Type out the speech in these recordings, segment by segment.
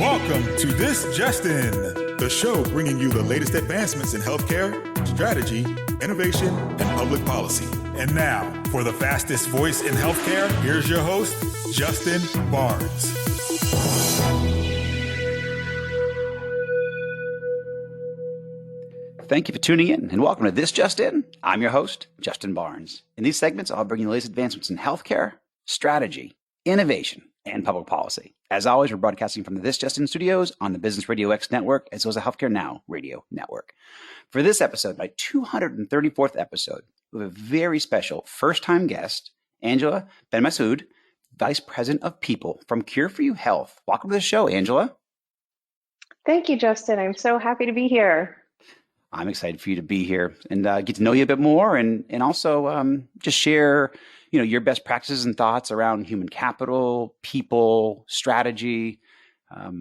Welcome to This Just In, the show bringing you the latest advancements in healthcare, strategy, innovation, and public policy. And now, for the fastest voice in healthcare, here's your host, Justin Barnes. Thank you for tuning in and welcome to This Just In. I'm your host, Justin Barnes. In these segments, I'll bring you the latest advancements in healthcare, strategy, innovation, and public policy. As always, we're broadcasting from the This Just In studios on the Business Radio X network, as well as the Healthcare Now radio network. For this episode, my 234th episode, we have a very special first-time guest, Angela Benmassaoud, Vice President of People from Qure4U Health. Welcome to the show, Angela. Thank you, Justin. I'm so happy to be here. I'm excited for you to be here and get to know you a bit more, and also just share, your best practices and thoughts around human capital, people, strategy.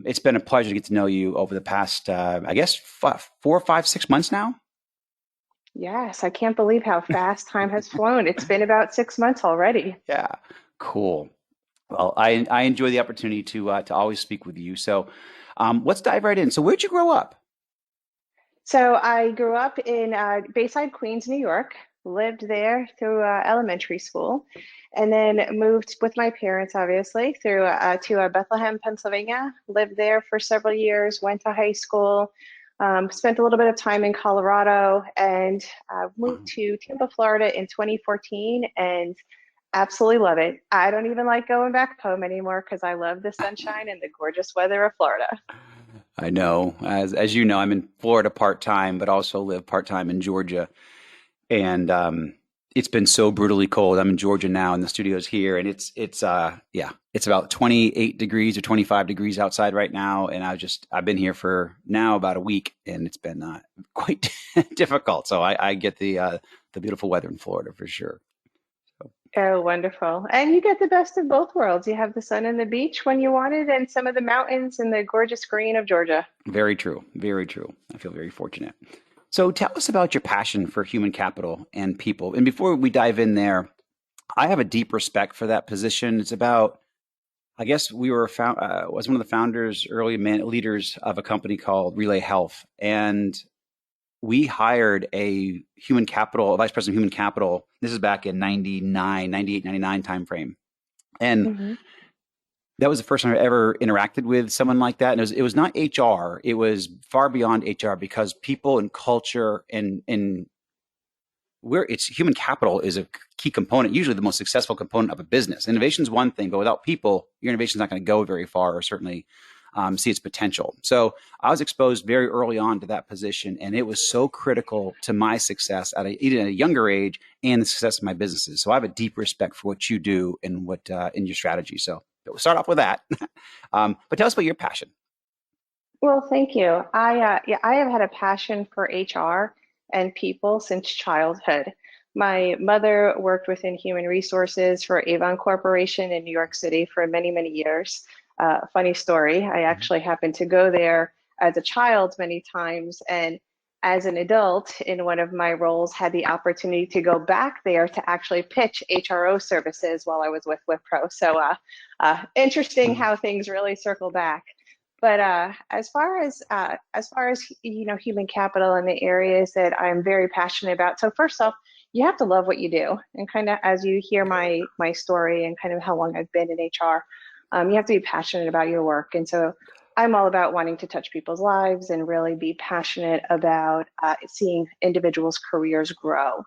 It's been a pleasure to get to know you over the past, 4, 5, 6 months now. Yes, I can't believe how fast time has flown. It's been about 6 months already. Yeah, cool. Well, I enjoy the opportunity to always speak with you. So let's dive right in. So where'd you grow up? So I grew up in Bayside, Queens, New York, lived there through elementary school, and then moved with my parents, obviously, through to Bethlehem, Pennsylvania, lived there for several years, went to high school, spent a little bit of time in Colorado, and moved to Tampa, Florida in 2014, and absolutely love it. I don't even like going back home anymore because I love the sunshine and the gorgeous weather of Florida. I know, as you know, I'm in Florida part-time, but also live part-time in Georgia. And it's been so brutally cold. I'm in Georgia now, and the studio's here, and it's about 28 degrees or 25 degrees outside right now. And I've been here for now about a week, and it's been quite difficult. So I get the beautiful weather in Florida for sure. Oh, wonderful. And you get the best of both worlds. You have the sun and the beach when you want it, and some of the mountains and the gorgeous green of Georgia. Very true. Very true. I feel very fortunate. So tell us about your passion for human capital and people. And before we dive in there, I have a deep respect for that position. It's about, I guess we were was one of the founders, early leaders of a company called Relay Health. And we hired a vice president of human capital. This is back in 98, 99 timeframe. And that was the first time I ever interacted with someone like that. And it was not HR. It was far beyond HR, because people and culture and where it's human capital is a key component, usually the most successful component of a business. Innovation is one thing, but without people, your innovation is not going to go very far, or certainly see its potential. So I was exposed very early on to that position, and it was so critical to my success even at a younger age and the success of my businesses. So I have a deep respect for what you do and what in your strategy. So we'll start off with that. But tell us about your passion. Well, thank you. I have had a passion for HR and people since childhood. My mother worked within human resources for Avon Corporation in New York City for many, many years. Funny story, I actually happened to go there as a child many times, and as an adult in one of my roles had the opportunity to go back there to actually pitch HRO services while I was with Wipro. So interesting how things really circle back. But as far as human capital and the areas that I'm very passionate about. So first off, you have to love what you do, and kind of as you hear my story and kind of how long I've been in HR. You have to be passionate about your work. And so I'm all about wanting to touch people's lives and really be passionate about seeing individuals' careers grow.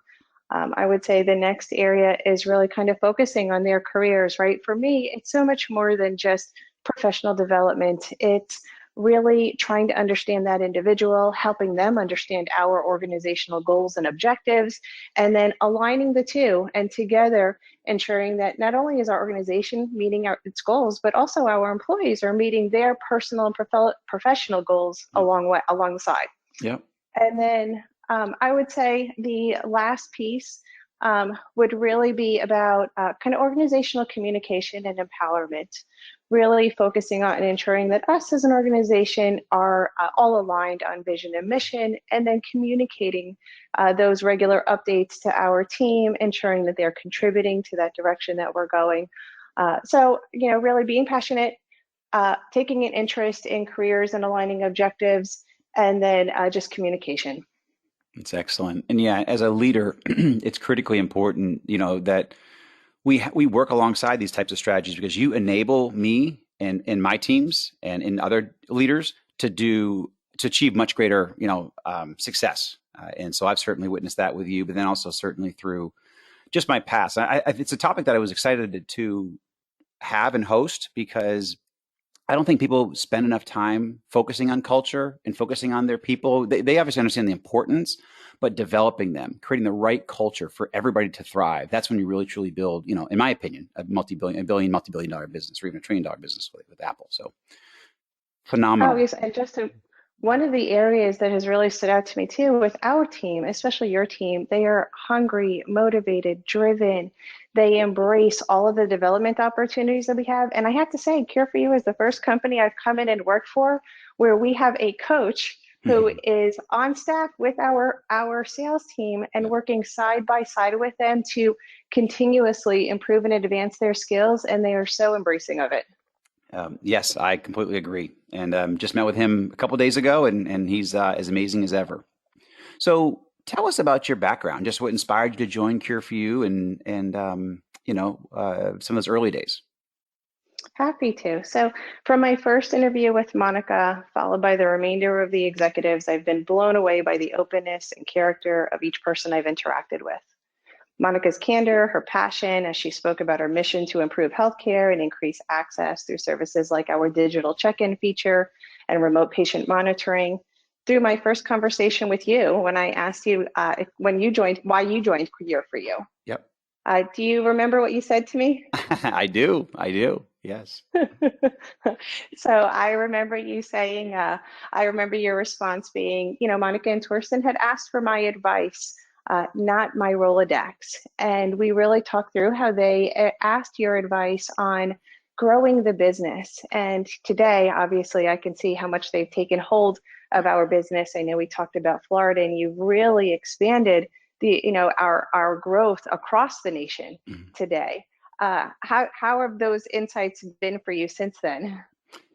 I would say the next area is really kind of focusing on their careers, right? For me, it's so much more than just professional development. It's really trying to understand that individual, helping them understand our organizational goals and objectives, and then aligning the two, and together ensuring that not only is our organization meeting its goals, but also our employees are meeting their personal and professional goals along the side. Yeah. And then I would say the last piece would really be about kind of organizational communication and empowerment, really focusing on and ensuring that us as an organization are all aligned on vision and mission, and then communicating those regular updates to our team, ensuring that they're contributing to that direction that we're going. So, really being passionate, taking an interest in careers and aligning objectives, and then just communication. It's excellent. And yeah, as a leader, it's critically important, that we work alongside these types of strategies because you enable me and my teams and in other leaders to achieve much greater, success. And so I've certainly witnessed that with you, but then also certainly through just my past. It's a topic that I was excited to have and host because I don't think people spend enough time focusing on culture and focusing on their people. They obviously understand the importance, but developing them, creating the right culture for everybody to thrive. That's when you really truly build, in my opinion, a multi-billion dollar business or even $1 trillion business with Apple. So phenomenal. Oh, yes. And one of the areas that has really stood out to me too with our team, especially your team, they are hungry, motivated, driven. They embrace all of the development opportunities that we have. And I have to say, Qure4U is the first company I've come in and worked for where we have a coach who is on staff with our sales team and working side by side with them to continuously improve and advance their skills. And they are so embracing of it. Yes, I completely agree. And just met with him a couple of days ago, and he's as amazing as ever. So tell us about your background, just what inspired you to join Qure4U and some of those early days. Happy to. So from my first interview with Monica, followed by the remainder of the executives, I've been blown away by the openness and character of each person I've interacted with. Monica's candor, her passion, as she spoke about her mission to improve healthcare and increase access through services like our digital check-in feature and remote patient monitoring. Through my first conversation with you, when I asked you why you joined Qure4U. Yep. Do you remember what you said to me? I do. Yes. So I remember you saying, I remember your response being, Monica and Torsten had asked for my advice, not my Rolodex. And we really talked through how they asked your advice on growing the business. And today, obviously, I can see how much they've taken hold of our business. I know we talked about Florida, and you've really expanded our growth across the nation today. How have those insights been for you since then?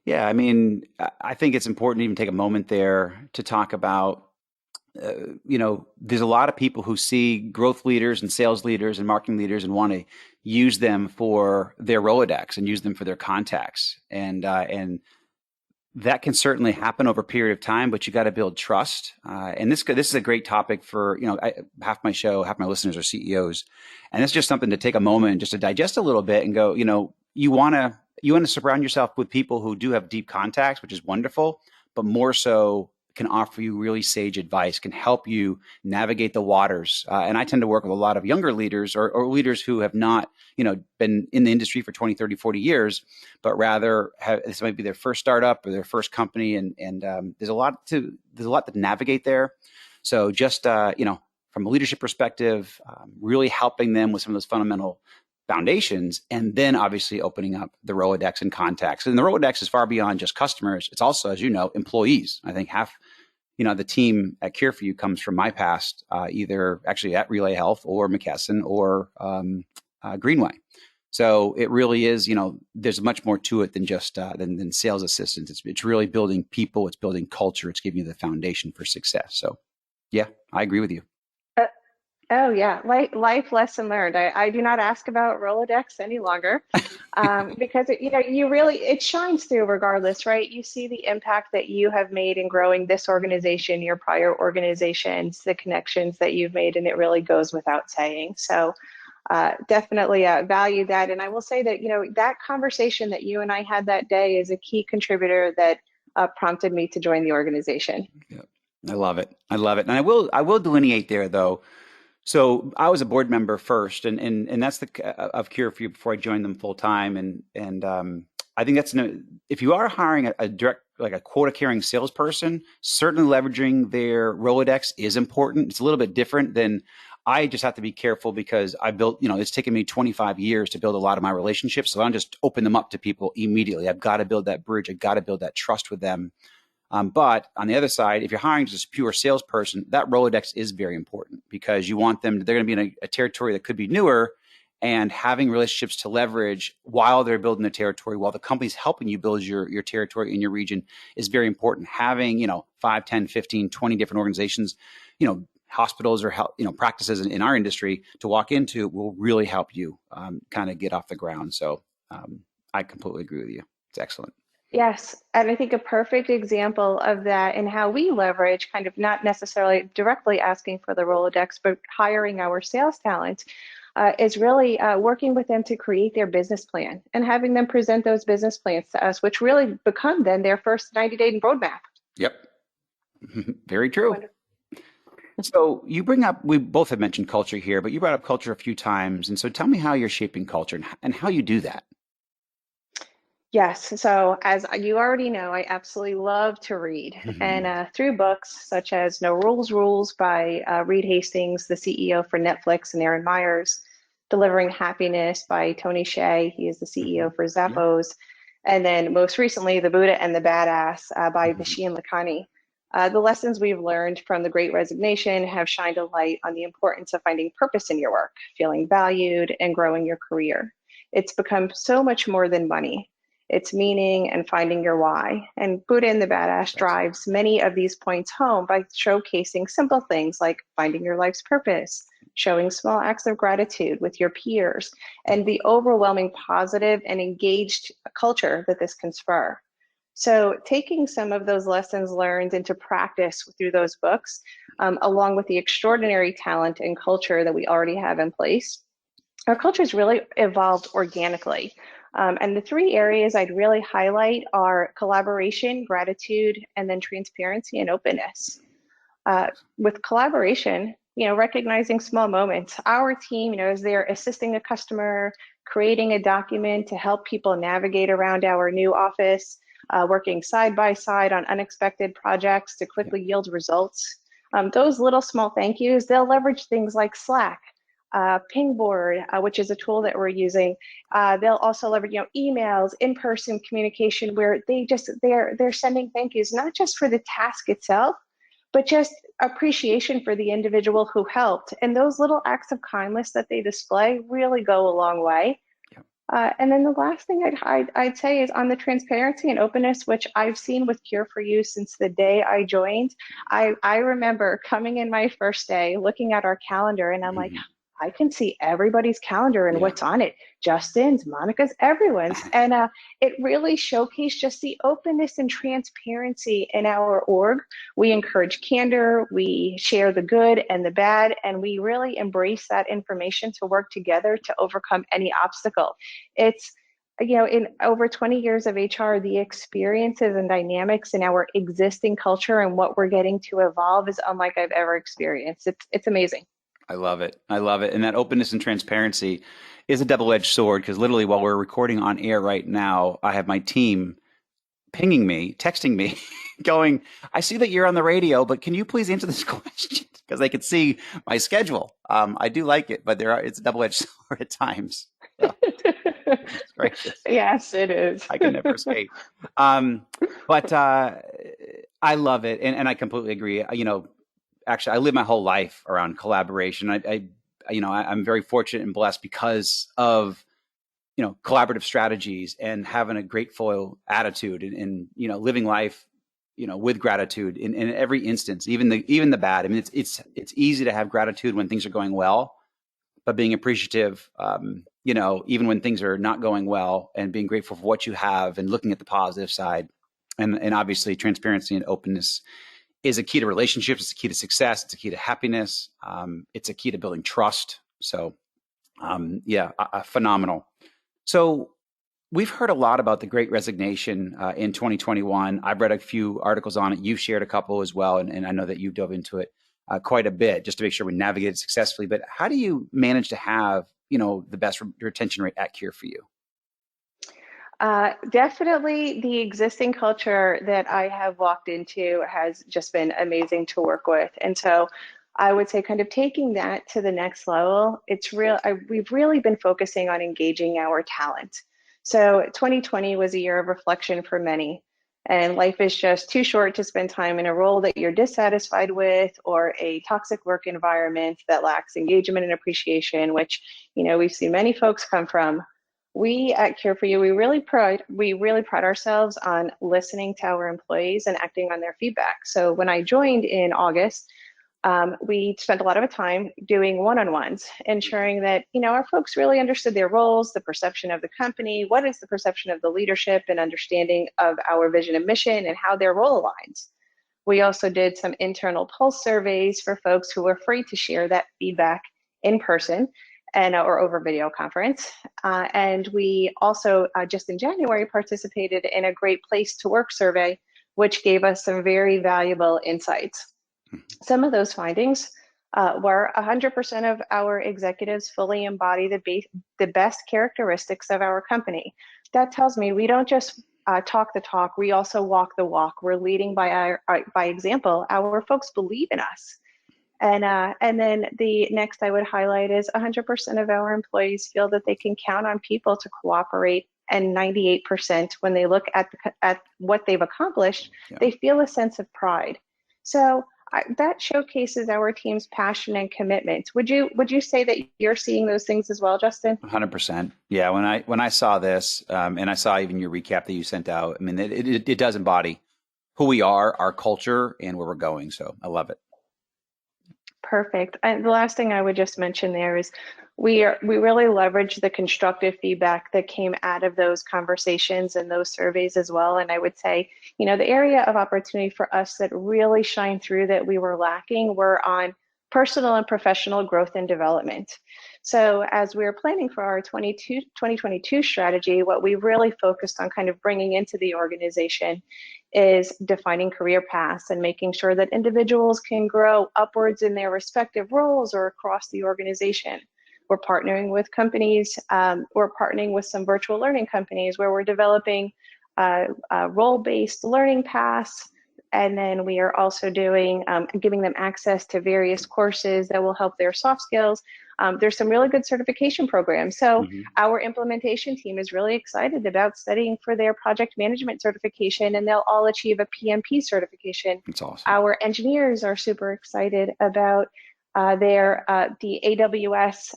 Yeah, I mean, I think it's important to even take a moment there to talk about, there's a lot of people who see growth leaders and sales leaders and marketing leaders and want to use them for their Rolodex and use them for their contacts. And that can certainly happen over a period of time, but you got to build trust. And this is a great topic for, half my listeners are CEOs. And it's just something to take a moment just to digest a little bit and go, you want to surround yourself with people who do have deep contacts, which is wonderful, but more so can offer you really sage advice, can help you navigate the waters. And I tend to work with a lot of younger leaders or leaders who have not, been in the industry for 20, 30, 40 years, but rather this might be their first startup or their first company. And there's a lot to navigate there. So just, from a leadership perspective, really helping them with some of those fundamental foundations, and then obviously opening up the Rolodex and contacts. And the Rolodex is far beyond just customers. It's also, as you know, employees. I think half, the team at Qure4U comes from my past, either actually at Relay Health or McKesson or Greenway. So it really is, there's much more to it than just than sales assistants. It's really building people. It's building culture. It's giving you the foundation for success. So yeah, I agree with you. Oh yeah, life lesson learned. I do not ask about Rolodex any longer because it shines through regardless, right? You see the impact that you have made in growing this organization, your prior organizations, the connections that you've made, and it really goes without saying. So definitely value that. And I will say that, that conversation that you and I had that day is a key contributor that prompted me to join the organization. Yeah, I love it. And I will delineate there though. So I was a board member first, and that's of Qure4U before I joined them full time. And I think if you are hiring a direct, like a quota carrying salesperson, certainly leveraging their Rolodex is important. It's a little bit different than I just have to be careful because I built, it's taken me 25 years to build a lot of my relationships. So I don't just open them up to people immediately. I've got to build that bridge. I've got to build that trust with them. But on the other side, if you're hiring just a pure salesperson, that Rolodex is very important because you want them, they're going to be in a territory that could be newer. and having relationships to leverage while they're building their territory, while the company's helping you build your territory in your region is very important. Having, 5, 10, 15, 20 different organizations, hospitals or health, practices in our industry to walk into will really help you kind of get off the ground. So I completely agree with you. It's excellent. Yes, and I think a perfect example of that and how we leverage kind of not necessarily directly asking for the Rolodex, but hiring our sales talent is really working with them to create their business plan and having them present those business plans to us, which really become then their first 90-day roadmap. Yep. Very true. Wonderful. So we both have mentioned culture here, but you brought up culture a few times. And so tell me how you're shaping culture and how you do that. Yes, so as you already know, I absolutely love to read. And through books such as No Rules Rules by Reed Hastings, the CEO for Netflix, and Aaron Myers, Delivering Happiness by Tony Hsieh, he is the CEO for Zappos, and then most recently, The Buddha and the Badass by Vishen Lakhani. The lessons we've learned from The Great Resignation have shined a light on the importance of finding purpose in your work, feeling valued, and growing your career. It's become so much more than money. It's meaning and finding your why. And Buddha and the Badass drives many of these points home by showcasing simple things like finding your life's purpose, showing small acts of gratitude with your peers, and the overwhelming positive and engaged culture that this can spur. So taking some of those lessons learned into practice through those books, along with the extraordinary talent and culture that we already have in place, our culture has really evolved organically. And the three areas I'd really highlight are collaboration, gratitude, and then transparency and openness. With collaboration, recognizing small moments. Our team, is there assisting a customer, creating a document to help people navigate around our new office, working side by side on unexpected projects to quickly yield results. Those little small thank yous, they'll leverage things like Slack, Pingboard, which is a tool that we're using. They'll also leverage, emails, in-person communication, where they're sending thank yous, not just for the task itself, but just appreciation for the individual who helped. And those little acts of kindness that they display really go a long way. And then the last thing I'd say is on the transparency and openness, which I've seen with Qure4U since the day I joined. I remember coming in my first day, looking at our calendar, and I'm like, I can see everybody's calendar and what's on it. Justin's, Monica's, everyone's. And it really showcased just the openness and transparency in our org. We encourage candor, we share the good and the bad, and we really embrace that information to work together to overcome any obstacle. It's, in over 20 years of HR, the experiences and dynamics in our existing culture and what we're getting to evolve is unlike I've ever experienced. It's amazing. I love it. I love it. And that openness and transparency is a double-edged sword, because literally while we're recording on air right now, I have my team pinging me, texting me, going, I see that you're on the radio, but can you please answer this question? Because they can see my schedule. I do like it, but it's a double-edged sword at times. So, it's gracious. Yes, it is. I can never escape. But I love it. And I completely agree. Actually, I live my whole life around collaboration. I'm very fortunate and blessed because of, collaborative strategies and having a grateful attitude and living life, with gratitude in every instance, even the bad. I mean, it's easy to have gratitude when things are going well, but being appreciative, even when things are not going well, and being grateful for what you have and looking at the positive side, and obviously transparency and openness is a key to relationships. It's a key to success. It's a key to happiness. It's a key to building trust. So, phenomenal. So we've heard a lot about the Great Resignation in 2021. I've read a few articles on it. You've shared a couple as well, and I know that you dove into it quite a bit just to make sure we navigate it successfully. But how do you manage to have, the best retention rate at Qure4U? Definitely the existing culture that I have walked into has just been amazing to work with. And so I would say kind of taking that to the next level, we've really been focusing on engaging our talent. So 2020 was a year of reflection for many. And life is just too short to spend time in a role that you're dissatisfied with or a toxic work environment that lacks engagement and appreciation, which, we've seen many folks come from. We at Qure4U, we really pride ourselves on listening to our employees and acting on their feedback. So when I joined in August, we spent a lot of time doing one-on-ones, ensuring that, our folks really understood their roles, the perception of the company, what is the perception of the leadership, and understanding of our vision and mission and how their role aligns. We also did some internal pulse surveys for folks who were free to share that feedback in person and or over video conference. And we also, just in January, participated in a Great Place to Work survey, which gave us some very valuable insights. Some of those findings were 100% of our executives fully embody the best characteristics of our company. That tells me we don't just talk the talk, we also walk the walk. We're leading by example. Our folks believe in us. And then the next I would highlight is 100% of our employees feel that they can count on people to cooperate, and 98% when they look at what they've accomplished, they feel a sense of pride. So that showcases our team's passion and commitment. Would you say that you're seeing those things as well, Justin? 100%. Yeah. When I saw this, and I saw even your recap that you sent out, I mean, it does embody who we are, our culture, and where we're going. So I love it. Perfect. And the last thing I would just mention there is we really leverage the constructive feedback that came out of those conversations and those surveys as well. And I would say, the area of opportunity for us that really shined through that we were lacking were on personal and professional growth and development. So as we were planning for our 2022 strategy, what we really focused on kind of bringing into the organization is defining career paths and making sure that individuals can grow upwards in their respective roles or across the organization. We're partnering with companies, we're partnering with some virtual learning companies where we're developing role-based learning paths. And then we are also doing, giving them access to various courses that will help their soft skills. There's some really good certification programs. So our implementation team is really excited about studying for their project management certification, and they'll all achieve a PMP certification. That's awesome. Our engineers are super excited about the AWS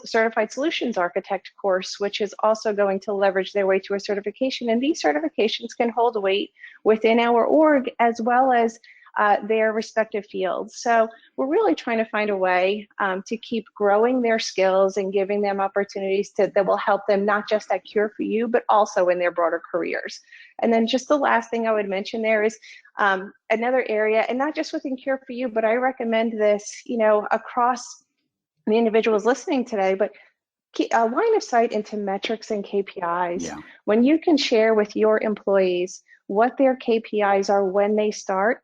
Certified Solutions Architect course, which is also going to leverage their way to a certification. And these certifications can hold weight within our org as well as their respective fields. So we're really trying to find a way to keep growing their skills and giving them opportunities that will help them not just at Qure4U, but also in their broader careers. And then just the last thing I would mention there is another area, and not just within Qure4U, but I recommend this, across the individuals listening today, but a line of sight into metrics and KPIs. Yeah. When you can share with your employees what their KPIs are when they start,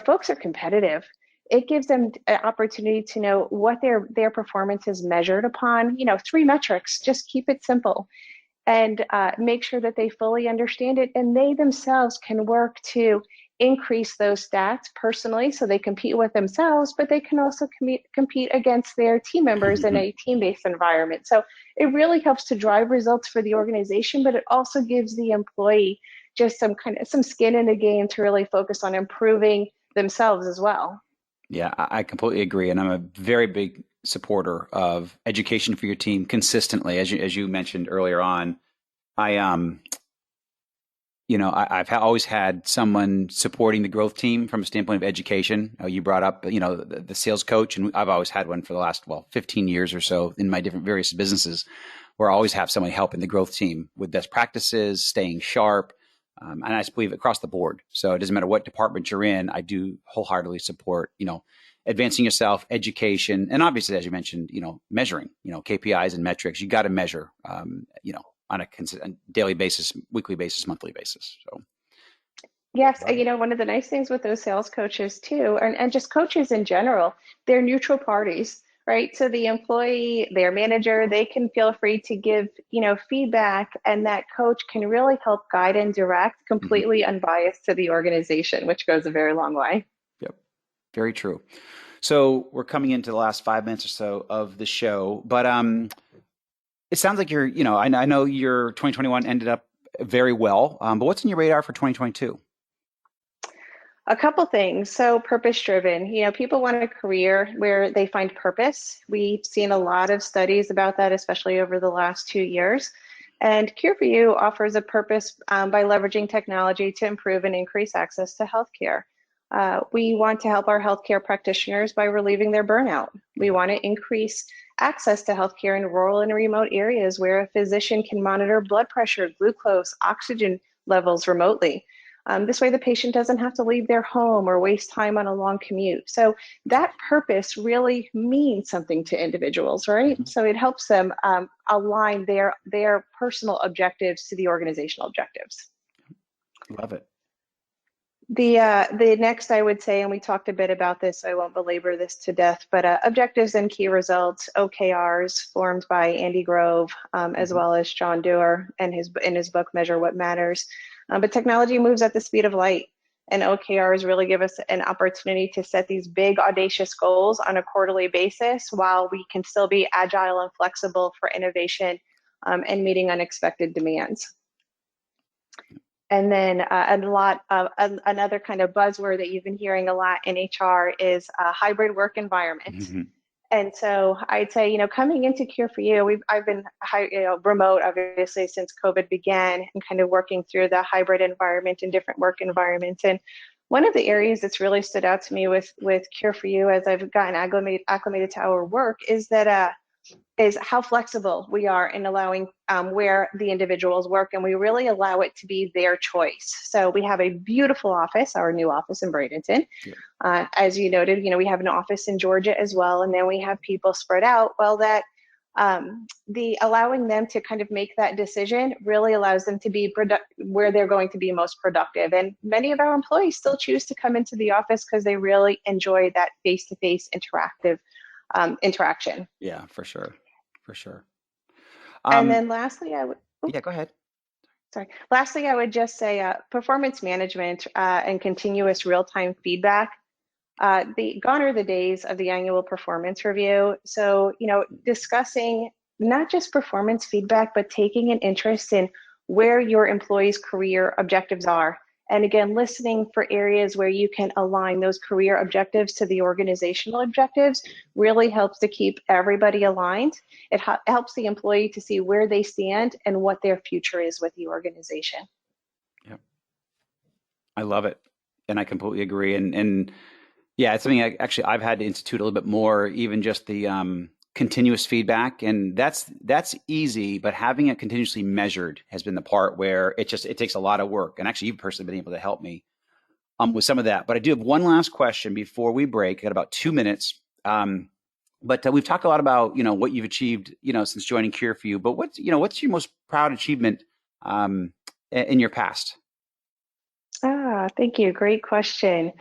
folks are competitive. It gives them an opportunity to know what their performance is measured upon. 3 metrics, just keep it simple, and make sure that they fully understand it, and they themselves can work to increase those stats personally so they compete with themselves, but they can also compete against their team members in a team-based environment. So it really helps to drive results for the organization, but it also gives the employee just some skin in the game to really focus on improving themselves as well. Yeah, I completely agree. And I'm a very big supporter of education for your team consistently. As you mentioned earlier on, I've always had someone supporting the growth team from a standpoint of education. You brought up, the sales coach, and I've always had one for the last, 15 years or so in my different various businesses, where I always have somebody helping the growth team with best practices, staying sharp. And I just believe across the board. So it doesn't matter what department you're in, I do wholeheartedly support, advancing yourself, education, and obviously, as you mentioned, measuring, KPIs and metrics. You got to measure, on a consistent daily basis, weekly basis, monthly basis. So. Yes, one of the nice things with those sales coaches too, and just coaches in general, they're neutral parties, right? So the employee, their manager, they can feel free to give, feedback, and that coach can really help guide and direct completely unbiased to the organization, which goes a very long way. Yep. Very true. So we're coming into the last 5 minutes or so of the show, but it sounds like you're, I know your 2021 ended up very well. But what's in your radar for 2022? A couple things. So purpose driven, people want a career where they find purpose. We've seen a lot of studies about that, especially over the last 2 years. And Qure4U offers a purpose by leveraging technology to improve and increase access to healthcare. We want to help our healthcare practitioners by relieving their burnout. We want to increase access to healthcare in rural and remote areas where a physician can monitor blood pressure, glucose, oxygen levels remotely. This way the patient doesn't have to leave their home or waste time on a long commute. So that purpose really means something to individuals, right? Mm-hmm. So it helps them align their personal objectives to the organizational objectives. Love it. The next I would say, and we talked a bit about this, so I won't belabor this to death, but objectives and key results, OKRs, formed by Andy Grove, as well as John Doerr in his book, Measure What Matters. But technology moves at the speed of light, and OKRs really give us an opportunity to set these big, audacious goals on a quarterly basis while we can still be agile and flexible for innovation and meeting unexpected demands. And then another kind of buzzword that you've been hearing a lot in HR is a hybrid work environment. Mm-hmm. And so I'd say, coming into Qure4U, I've been remote, obviously, since COVID began, and kind of working through the hybrid environment and different work environments. And one of the areas that's really stood out to me with Qure4U as I've gotten acclimated to our work is that is how flexible we are in allowing where the individuals work, and we really allow it to be their choice. So we have a beautiful office, our new office in Bradenton. Yeah. As you noted, we have an office in Georgia as well, and then we have people spread out. Well, that the allowing them to kind of make that decision really allows them to be where they're going to be most productive. And many of our employees still choose to come into the office because they really enjoy that face-to-face interaction. Yeah, for sure. For sure. And then lastly, yeah, go ahead. Sorry. Lastly, I would just say performance management and continuous real-time feedback. Gone are the days of the annual performance review. So, discussing not just performance feedback, but taking an interest in where your employees' career objectives are. And again, listening for areas where you can align those career objectives to the organizational objectives really helps to keep everybody aligned. It helps the employee to see where they stand and what their future is with the organization. Yep. I love it. And I completely agree. And yeah, it's something I've had to institute a little bit more, even just the continuous feedback. And that's easy, but having it continuously measured has been the part where it takes a lot of work. And actually, you've personally been able to help me with some of that. But I do have one last question before we break. I got about 2 minutes. But we've talked a lot about, what you've achieved, since joining Qure4U. But what's your most proud achievement in your past? Thank you. Great question.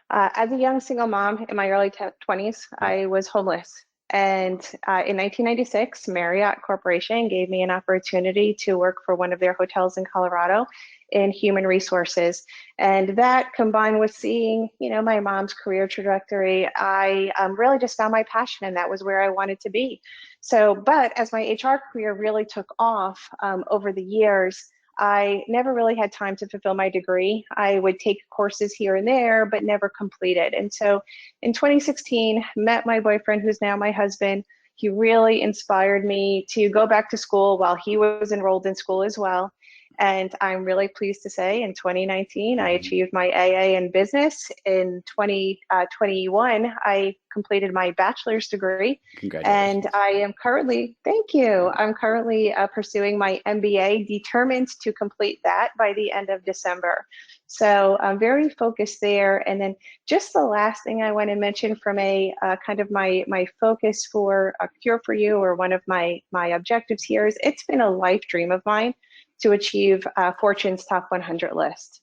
As a young single mom in my early 20s, I was homeless. And in 1996, Marriott Corporation gave me an opportunity to work for one of their hotels in Colorado in human resources. And that, combined with seeing, my mom's career trajectory, I really just found my passion, and that was where I wanted to be. So, but as my HR career really took off over the years, I never really had time to fulfill my degree. I would take courses here and there, but never completed. And so in 2016, met my boyfriend, who's now my husband. He really inspired me to go back to school while he was enrolled in school as well. And I'm really pleased to say in 2019, I achieved my AA in business. In 2021, I completed my bachelor's degree. Congratulations. And I am currently, thank you, I'm currently pursuing my MBA, determined to complete that by the end of December. So I'm very focused there. And then just the last thing I want to mention from a kind of my focus for Qure4U, or one of my objectives here, is it's been a life dream of mine to achieve Fortune's top 100 list.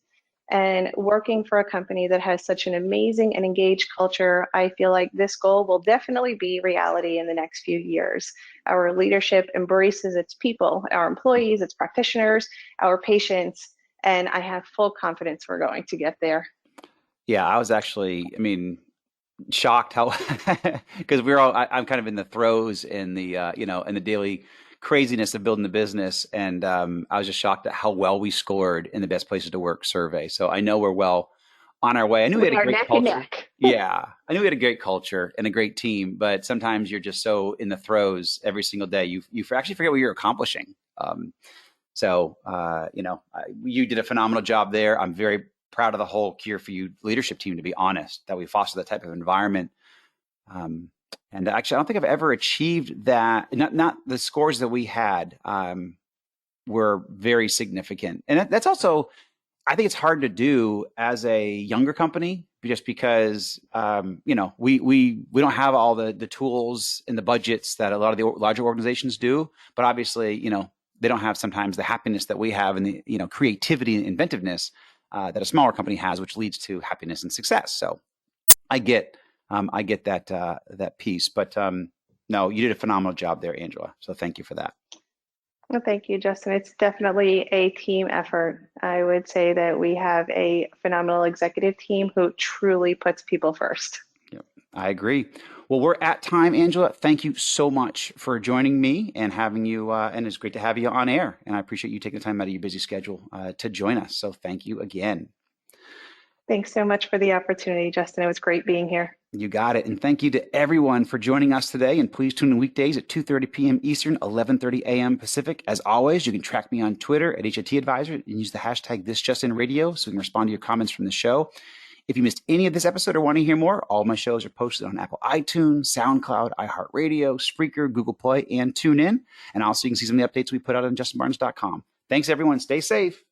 And working for a company that has such an amazing and engaged culture, I feel like this goal will definitely be reality in the next few years. Our leadership embraces its people, our employees, its practitioners, our patients, and I have full confidence we're going to get there. Yeah, I was actually, shocked how, because I'm kind of in the throes in the, in the daily craziness of building the business. And I was just shocked at how well we scored in the best places to work survey. So I know we're well on our way. I knew we had a great culture. Yeah, I knew we had a great culture and a great team, but sometimes you're just so in the throes every single day, you actually forget what you're accomplishing. You did a phenomenal job there. I'm very proud of the whole Qure4U leadership team, to be honest, that we foster that type of environment. And actually, I don't think I've ever achieved that. Not the scores that we had were very significant. And that's also, I think it's hard to do as a younger company, just because we don't have all the tools and the budgets that a lot of the larger organizations do. But obviously, they don't have sometimes the happiness that we have and the creativity and inventiveness that a smaller company has, which leads to happiness and success. So I get that piece. But no, you did a phenomenal job there, Angela. So thank you for that. Well, thank you, Justin. It's definitely a team effort. I would say that we have a phenomenal executive team who truly puts people first. Yep, I agree. Well, we're at time, Angela. Thank you so much for joining me and having you. And it's great to have you on air. And I appreciate you taking the time out of your busy schedule to join us. So thank you again. Thanks so much for the opportunity, Justin. It was great being here. You got it. And thank you to everyone for joining us today. And please tune in weekdays at 2:30 p.m. Eastern, 11:30 a.m. Pacific. As always, you can track me on Twitter at HIT Advisor and use the hashtag ThisJustinRadio so we can respond to your comments from the show. If you missed any of this episode or want to hear more, all my shows are posted on Apple iTunes, SoundCloud, iHeartRadio, Spreaker, Google Play, and TuneIn. And also you can see some of the updates we put out on justinbarnes.com. Thanks, everyone. Stay safe.